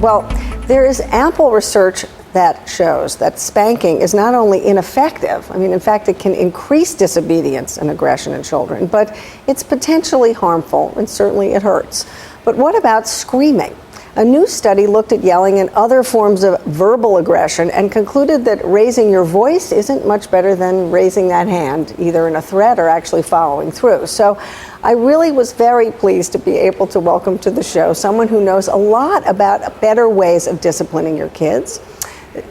Well, there is ample research that shows that spanking is not only ineffective, I mean, in fact, it can increase disobedience and aggression in children, but it's potentially harmful, and certainly it hurts. But what about screaming? A new study looked at yelling and other forms of verbal aggression and concluded that raising your voice isn't much better than raising that hand, either in a threat or actually following through. So I really was very pleased to be able to welcome to the show someone who knows a lot about better ways of disciplining your kids.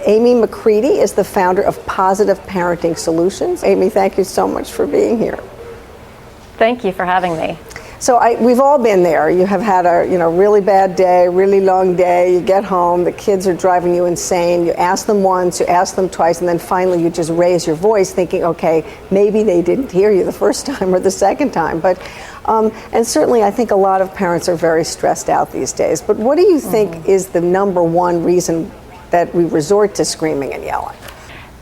Amy McCready is the founder of Positive Parenting Solutions. Amy, thank you so much for being here. Thank you for having me. So we've all been there. You have had a really bad day, really long day. You get home, the kids are driving you insane. You ask them once, you ask them twice, and then finally you just raise your voice thinking, okay, maybe they didn't hear you the first time or the second time. But and certainly I think a lot of parents are very stressed out these days. But what do you think is the number one reason that we resort to screaming and yelling?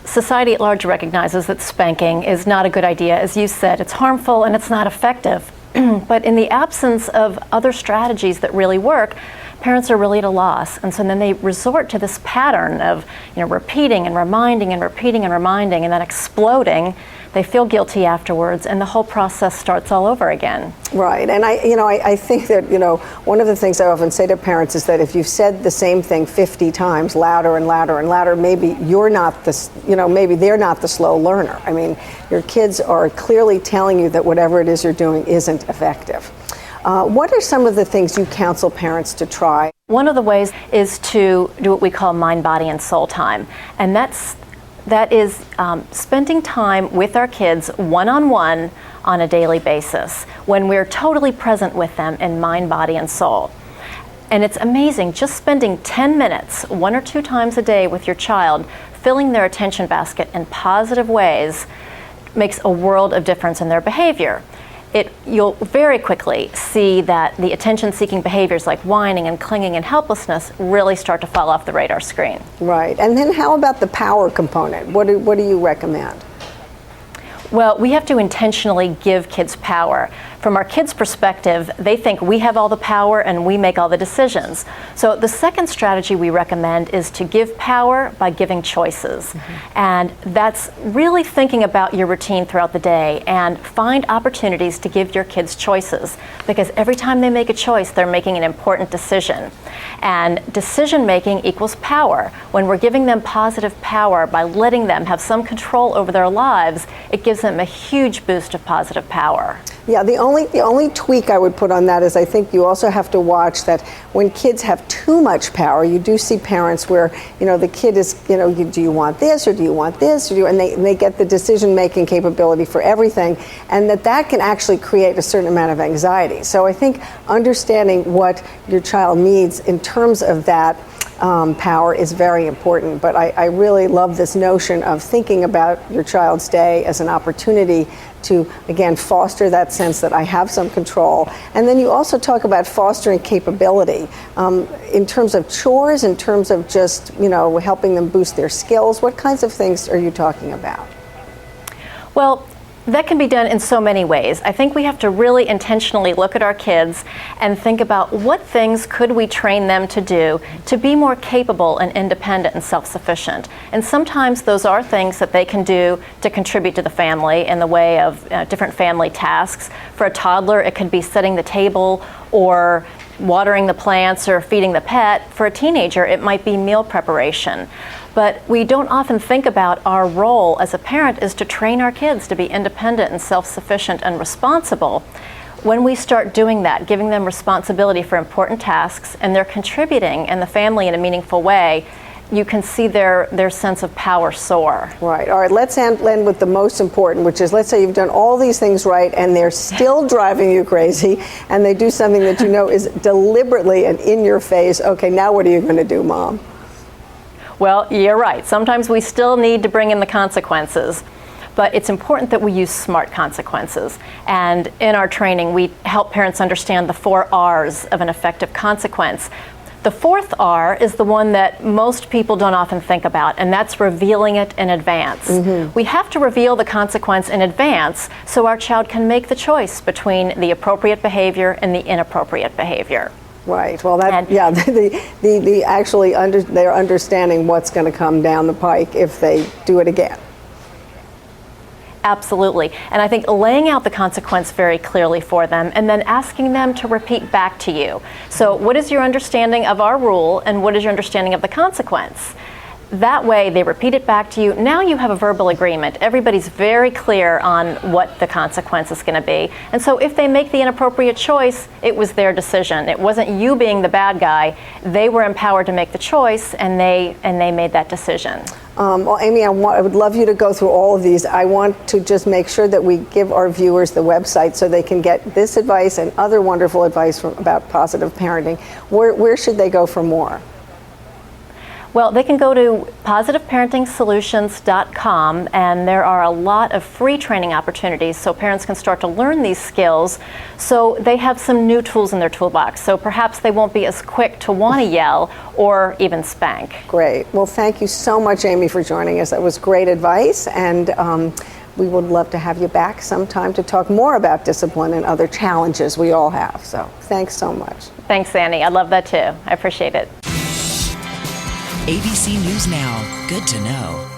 Society at large recognizes that spanking is not a good idea. As you said, it's harmful and it's not effective. But in the absence of other strategies that really work, parents are really at a loss. And so then they resort to this pattern of repeating and reminding and repeating and reminding and then exploding. They feel guilty afterwards, and the whole process starts all over again. Right, and I think that one of the things I often say to parents is that if you've said the same thing 50 times, louder and louder and louder, maybe you're not the, maybe they're not the slow learner. I mean, your kids are clearly telling you that whatever it is you're doing isn't effective. What are some of the things you counsel parents to try? One of the ways is to do what we call mind, body, and soul time, and that is spending time with our kids one-on-one on a daily basis when we're totally present with them in mind, body, and soul. And it's amazing, just spending 10 minutes, 1 or 2 times a day with your child, filling their attention basket in positive ways makes a world of difference in their behavior. You'll very quickly see that the attention-seeking behaviors like whining and clinging and helplessness really start to fall off the radar screen. Right. And then how about the power component? What do you recommend? Well, we have to intentionally give kids power. From our kids' perspective, they think we have all the power and we make all the decisions. So the second strategy we recommend is to give power by giving choices. And that's really thinking about your routine throughout the day and find opportunities to give your kids choices, because every time they make a choice, they're making an important decision. And decision making equals power. When we're giving them positive power by letting them have some control over their lives, it gives them a huge boost of positive power. Yeah, the only tweak I would put on that is I think you also have to watch that when kids have too much power, you do see parents where, the kid is, do you want this or do you want this? And they get the decision-making capability for everything, and that can actually create a certain amount of anxiety. So I think understanding what your child needs in terms of that power is very important. But I really love this notion of thinking about your child's day as an opportunity to, again, foster that sense that I have some control. And then you also talk about fostering capability in terms of chores, in terms of just, helping them boost their skills. What kinds of things are you talking about? Well, that can be done in so many ways. I think we have to really intentionally look at our kids and think about what things could we train them to do to be more capable and independent and self-sufficient. And sometimes those are things that they can do to contribute to the family in the way of different family tasks. For a toddler, it could be setting the table or watering the plants or feeding the pet. For a teenager, it might be meal preparation. But we don't often think about our role as a parent is to train our kids to be independent and self-sufficient and responsible. When we start doing that, giving them responsibility for important tasks, and they're contributing in the family in a meaningful way, you can see their sense of power soar. Right. All right, let's end with the most important, which is, let's say you've done all these things right and they're still driving you crazy, and they do something that is deliberately and in your face. Okay, now what are you going to do, Mom? Well, you're right. Sometimes we still need to bring in the consequences, but it's important that we use smart consequences. And in our training, we help parents understand the 4 R's of an effective consequence. The 4th R is the one that most people don't often think about, and that's revealing it in advance. We have to reveal the consequence in advance so our child can make the choice between the appropriate behavior and the inappropriate behavior. Right. Well, that And- yeah, they're understanding what's going to come down the pike if they do it again. Absolutely. And I think laying out the consequence very clearly for them and then asking them to repeat back to you. So what is your understanding of our rule and what is your understanding of the consequence? That way they repeat it back to you. Now you have a verbal agreement. Everybody's very clear on what the consequence is going to be. And so if they make the inappropriate choice, it was their decision. It wasn't you being the bad guy. They were empowered to make the choice and they made that decision. Well, Amy, I would love you to go through all of these. I want to just make sure that we give our viewers the website so they can get this advice and other wonderful advice about positive parenting. Where should they go for more? Well, they can go to positiveparentingsolutions.com, and there are a lot of free training opportunities so parents can start to learn these skills so they have some new tools in their toolbox. So perhaps they won't be as quick to want to yell or even spank. Great. Well, thank you so much, Amy, for joining us. That was great advice, and we would love to have you back sometime to talk more about discipline and other challenges we all have. So thanks so much. Thanks, Annie. I love that too. I appreciate it. ABC News Now. Good to know.